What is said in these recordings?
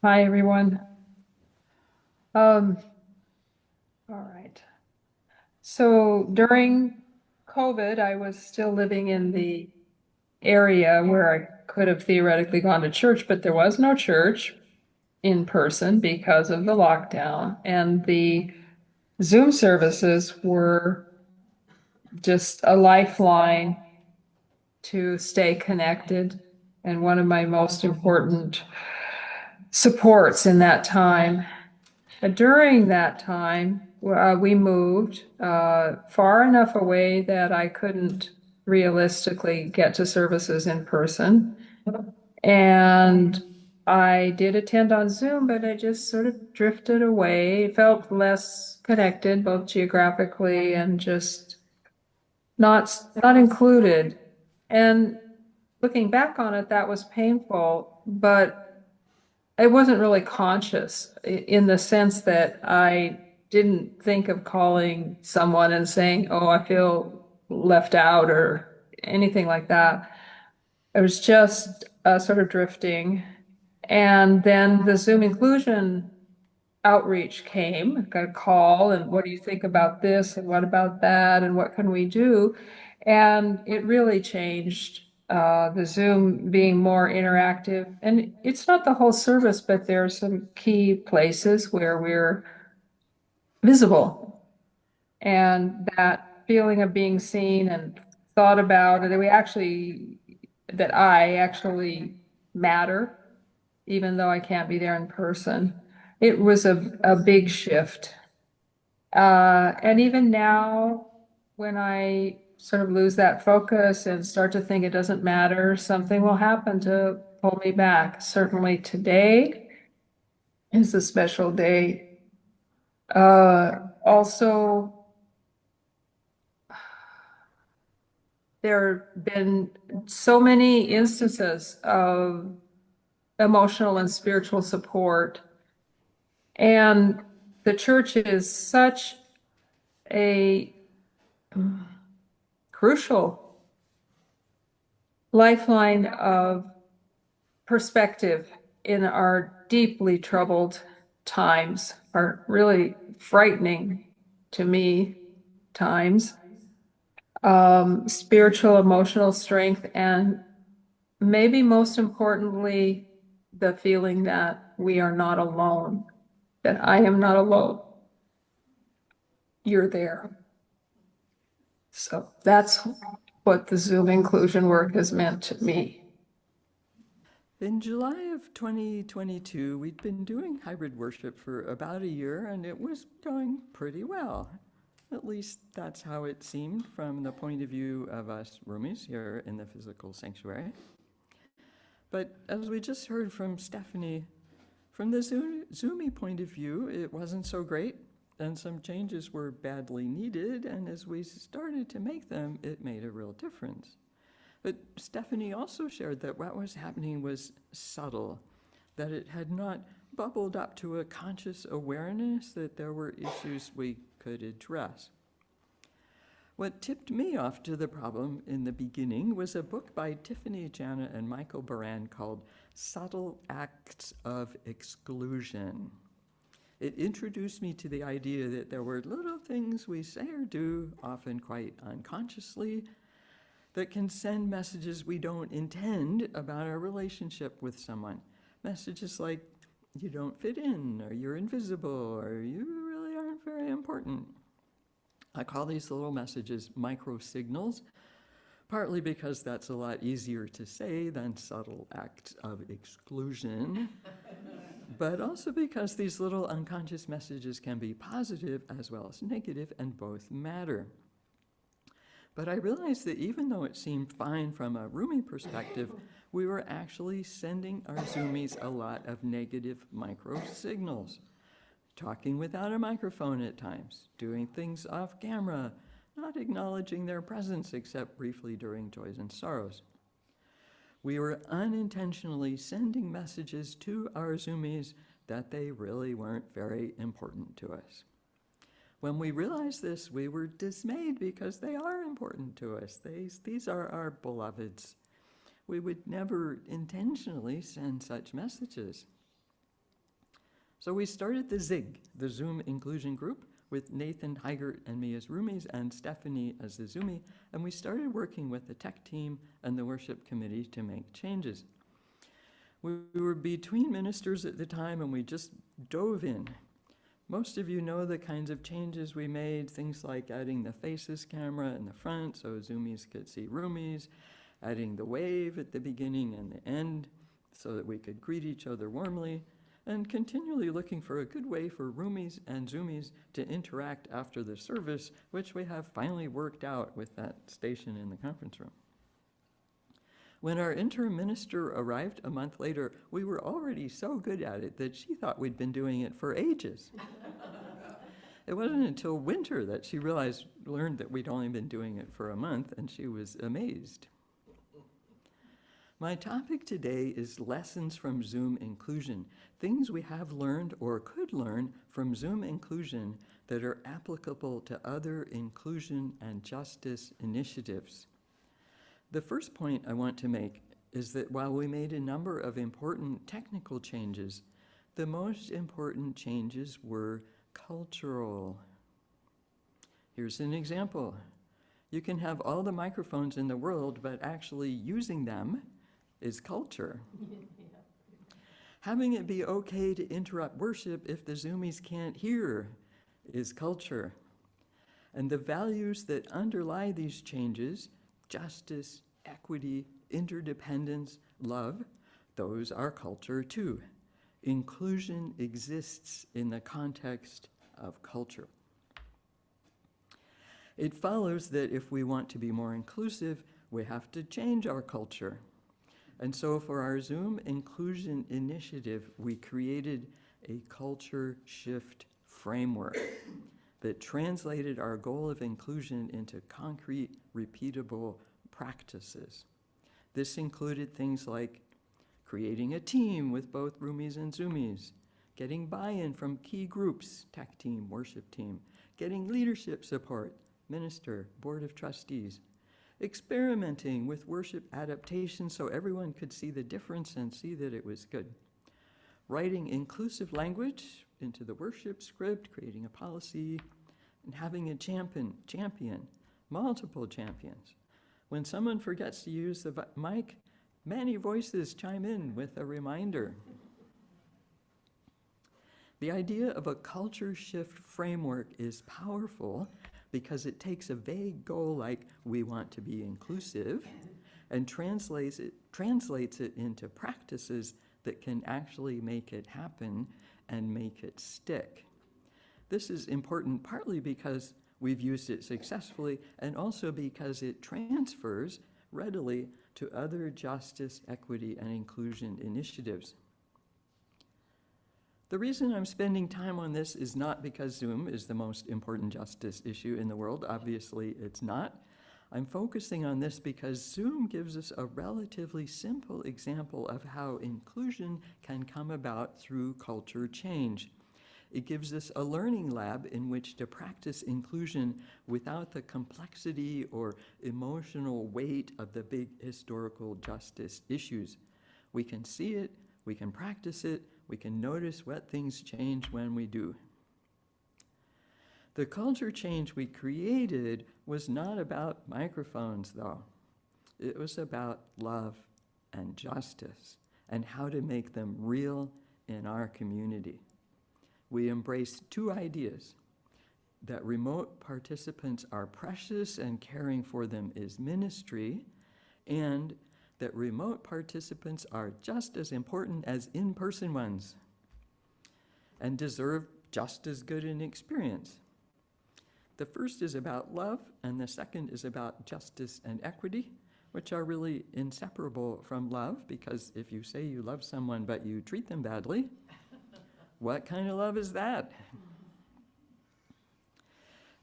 Hi, everyone. Um, all right. So during COVID, I was still living in the area where I could have theoretically gone to church, but there was no church in person because of the lockdown. And the Zoom services were just a lifeline to stay connected. And one of my most important supports in that time. During that time, we moved far enough away that I couldn't realistically get to services in person. And I did attend on Zoom, but I just sort of drifted away, felt less connected, both geographically and just not included. And looking back on it, that was painful, but I wasn't really conscious in the sense that I didn't think of calling someone and saying, "Oh, I feel left out," or anything like that. I was just sort of drifting. And then the Zoom inclusion outreach came, got a call, and what do you think about this? And what about that? And what can we do? And it really changed the Zoom being more interactive. And it's not the whole service, but there are some key places where we're visible. And that feeling of being seen and thought about, and that I actually matter, even though I can't be there in person. It was a big shift. And even now, when I sort of lose that focus and start to think it doesn't matter, something will happen to pull me back. Certainly today is a special day. Also, there have been so many instances of emotional and spiritual support. And the church is such a crucial lifeline of perspective in our deeply troubled times, are really frightening to me times. Spiritual, emotional strength, and maybe most importantly, the feeling that we are not alone, that I am not alone. You're there. So that's what the Zoom inclusion work has meant to me. In July of 2022, we'd been doing hybrid worship for about a year, and it was going pretty well. At least that's how it seemed from the point of view of us roomies here in the physical sanctuary. But as we just heard from Stephanie, from the Zoomy point of view, it wasn't so great, and some changes were badly needed, and as we started to make them, it made a real difference. But Stephanie also shared that what was happening was subtle, that it had not bubbled up to a conscious awareness that there were issues we could address. What tipped me off to the problem in the beginning was a book by Tiffany Jana and Michael Baran called Subtle Acts of Exclusion. It introduced me to the idea that there were little things we say or do, often quite unconsciously, that can send messages we don't intend about our relationship with someone. Messages like, you don't fit in, or you're invisible, or you really aren't very important. I call these little messages micro signals, partly because that's a lot easier to say than subtle acts of exclusion, but also because these little unconscious messages can be positive as well as negative, and both matter. But I realized that even though it seemed fine from a roomie perspective, we were actually sending our Zoomies a lot of negative micro signals. Talking without a microphone at times, doing things off camera, not acknowledging their presence except briefly during joys and sorrows. We were unintentionally sending messages to our Zoomies that they really weren't very important to us. When we realized this, we were dismayed because they are important to us. These are our beloveds. We would never intentionally send such messages. So we started the ZIG, the Zoom Inclusion Group, with Nathan Heigert and me as roomies and Stephanie as the Zoomie, and we started working with the tech team and the worship committee to make changes. We were between ministers at the time, and we just dove in. Most of you know the kinds of changes we made, things like adding the faces camera in the front so Zoomies could see roomies, adding the wave at the beginning and the end so that we could greet each other warmly, and continually looking for a good way for roomies and Zoomies to interact after the service, which we have finally worked out with that station in the conference room. When our interim minister arrived a month later, we were already so good at it that she thought we'd been doing it for ages. It wasn't until winter that she learned that we'd only been doing it for a month, and she was amazed. My topic today is lessons from Zoom inclusion, things we have learned or could learn from Zoom inclusion that are applicable to other inclusion and justice initiatives. The first point I want to make is that while we made a number of important technical changes, the most important changes were cultural. Here's an example. You can have all the microphones in the world, but actually using them is culture. Having it be okay to interrupt worship if the Zoomies can't hear is culture. And the values that underlie these changes, justice, equity, interdependence, love, those are culture too. Inclusion exists in the context of culture. It follows that if we want to be more inclusive, we have to change our culture. And so for our Zoom Inclusion Initiative, we created a culture shift framework that translated our goal of inclusion into concrete, repeatable practices. This included things like creating a team with both roomies and Zoomies, getting buy-in from key groups, tech team, worship team, getting leadership support, minister, board of trustees, experimenting with worship adaptation so everyone could see the difference and see that it was good, writing inclusive language into the worship script, creating a policy, and having a champion, multiple champions. When someone forgets to use the mic, many voices chime in with a reminder. The idea of a culture shift framework is powerful because it takes a vague goal like we want to be inclusive and translates it into practices that can actually make it happen and make it stick. This is important partly because we've used it successfully and also because it transfers readily to other justice, equity, and inclusion initiatives. The reason I'm spending time on this is not because Zoom is the most important justice issue in the world. Obviously, it's not. I'm focusing on this because Zoom gives us a relatively simple example of how inclusion can come about through culture change. It gives us a learning lab in which to practice inclusion without the complexity or emotional weight of the big historical justice issues. We can see it, we can practice it, we can notice what things change when we do. The culture change we created was not about microphones, though. It was about love and justice and how to make them real in our community. We embraced two ideas: that remote participants are precious and caring for them is ministry, and that remote participants are just as important as in-person ones and deserve just as good an experience. The first is about love, and the second is about justice and equity, which are really inseparable from love, because if you say you love someone but you treat them badly, what kind of love is that?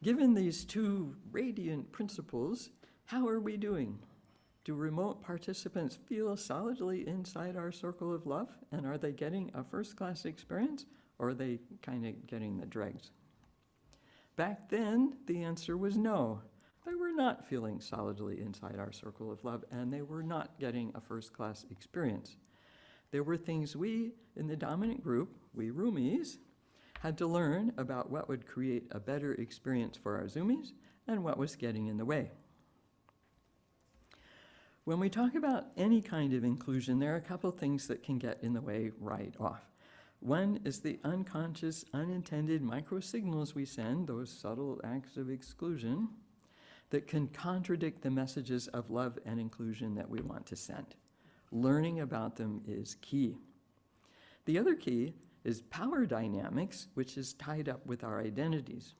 Given these two radiant principles, how are we doing? Do remote participants feel solidly inside our circle of love? And are they getting a first-class experience, or are they kind of getting the dregs? Back then, the answer was no. They were not feeling solidly inside our circle of love, and they were not getting a first-class experience. There were things we, in the dominant group, we roomies, had to learn about what would create a better experience for our zoomies and what was getting in the way. When we talk about any kind of inclusion, there are a couple things that can get in the way right off. One is the unconscious, unintended microsignals we send, those subtle acts of exclusion, that can contradict the messages of love and inclusion that we want to send. Learning about them is key. The other key is power dynamics, which is tied up with our identities.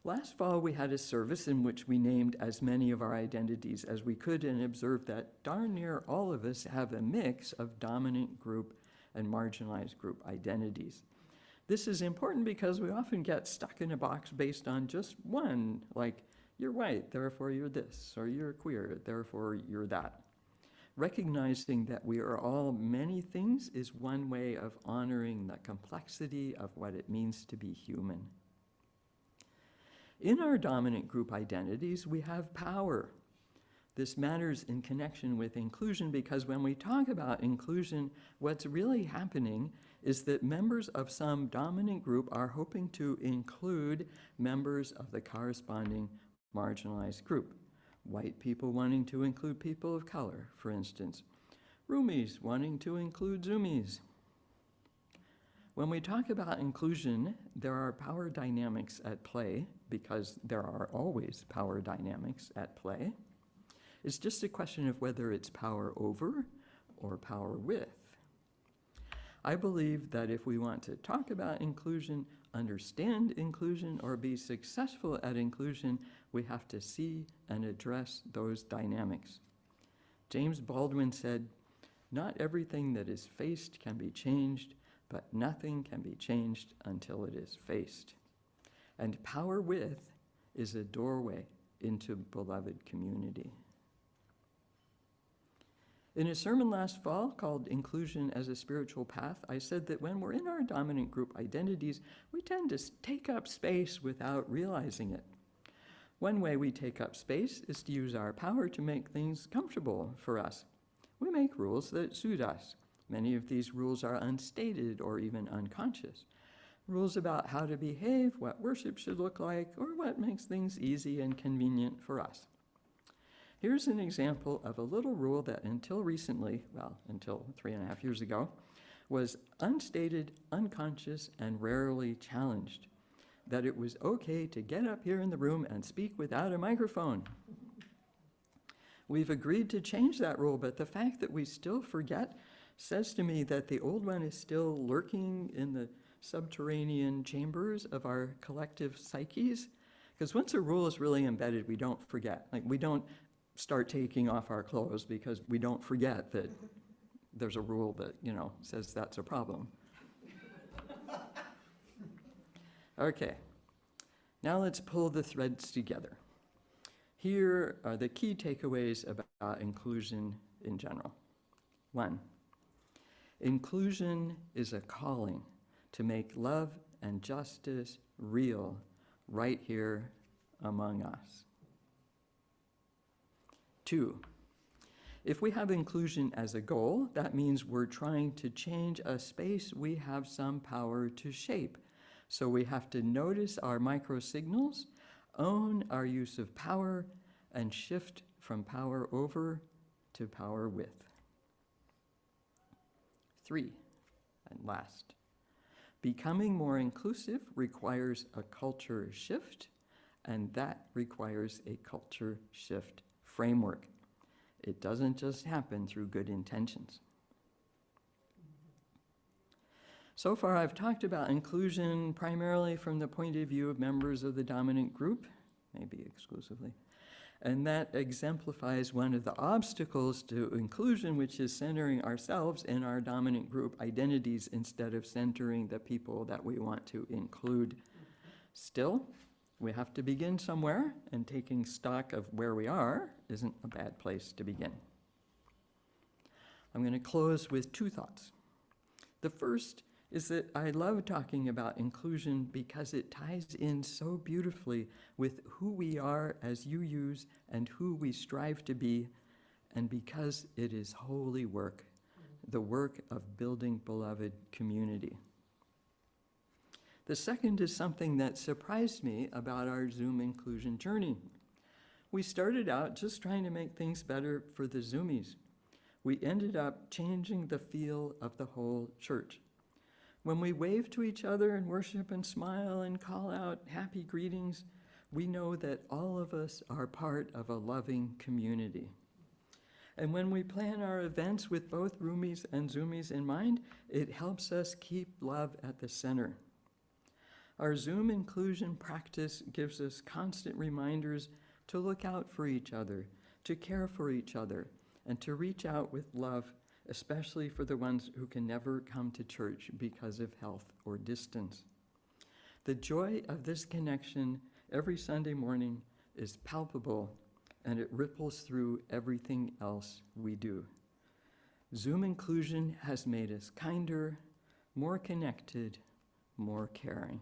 Last fall, we had a service in which we named as many of our identities as we could and observed that darn near all of us have a mix of dominant group and marginalized group identities. This is important because we often get stuck in a box based on just one, like, you're white, therefore you're this, or you're queer, therefore you're that. Recognizing that we are all many things is one way of honoring the complexity of what it means to be human. In our dominant group identities, we have power. This matters in connection with inclusion because when we talk about inclusion, what's really happening is that members of some dominant group are hoping to include members of the corresponding marginalized group. White people wanting to include people of color, for instance. Roomies wanting to include zoomies. When we talk about inclusion, there are power dynamics at play because there are always power dynamics at play. It's just a question of whether it's power over or power with. I believe that if we want to talk about inclusion, understand inclusion, or be successful at inclusion, we have to see and address those dynamics. James Baldwin said, "Not everything that is faced can be changed, but nothing can be changed until it is faced." And power with is a doorway into beloved community. In a sermon last fall called Inclusion as a Spiritual Path, I said that when we're in our dominant group identities, we tend to take up space without realizing it. One way we take up space is to use our power to make things comfortable for us. We make rules that suit us. Many of these rules are unstated or even unconscious. Rules about how to behave, what worship should look like, or what makes things easy and convenient for us. Here's an example of a little rule that until recently, well, until 3.5 years ago, was unstated, unconscious, and rarely challenged. That it was okay to get up here in the room and speak without a microphone. We've agreed to change that rule, but the fact that we still forget says to me that the old one is still lurking in the subterranean chambers of our collective psyches. Because once a rule is really embedded, we don't forget. Like, we don't start taking off our clothes because we don't forget that there's a rule that, says that's a problem. Okay, now let's pull the threads together. Here are the key takeaways about inclusion in general. 1, inclusion is a calling to make love and justice real right here among us. 2, if we have inclusion as a goal, that means we're trying to change a space we have some power to shape. So we have to notice our microsignals, own our use of power, and shift from power over to power with. 3, and last, becoming more inclusive requires a culture shift, and that requires a culture shift framework. It doesn't just happen through good intentions. So far, I've talked about inclusion primarily from the point of view of members of the dominant group, maybe exclusively, and that exemplifies one of the obstacles to inclusion, which is centering ourselves in our dominant group identities instead of centering the people that we want to include. Still, we have to begin somewhere, and taking stock of where we are isn't a bad place to begin. I'm going to close with 2 thoughts. The first is that I love talking about inclusion because it ties in so beautifully with who we are as UUs and who we strive to be, and because it is holy work, the work of building beloved community. The second is something that surprised me about our Zoom inclusion journey. We started out just trying to make things better for the Zoomies. We ended up changing the feel of the whole church. When we wave to each other and worship and smile and call out happy greetings, we know that all of us are part of a loving community. And when we plan our events with both Roomies and Zoomies in mind, it helps us keep love at the center. Our Zoom inclusion practice gives us constant reminders to look out for each other, to care for each other, and to reach out with love, especially for the ones who can never come to church because of health or distance. The joy of this connection every Sunday morning is palpable, and it ripples through everything else we do. Zoom inclusion has made us kinder, more connected, more caring.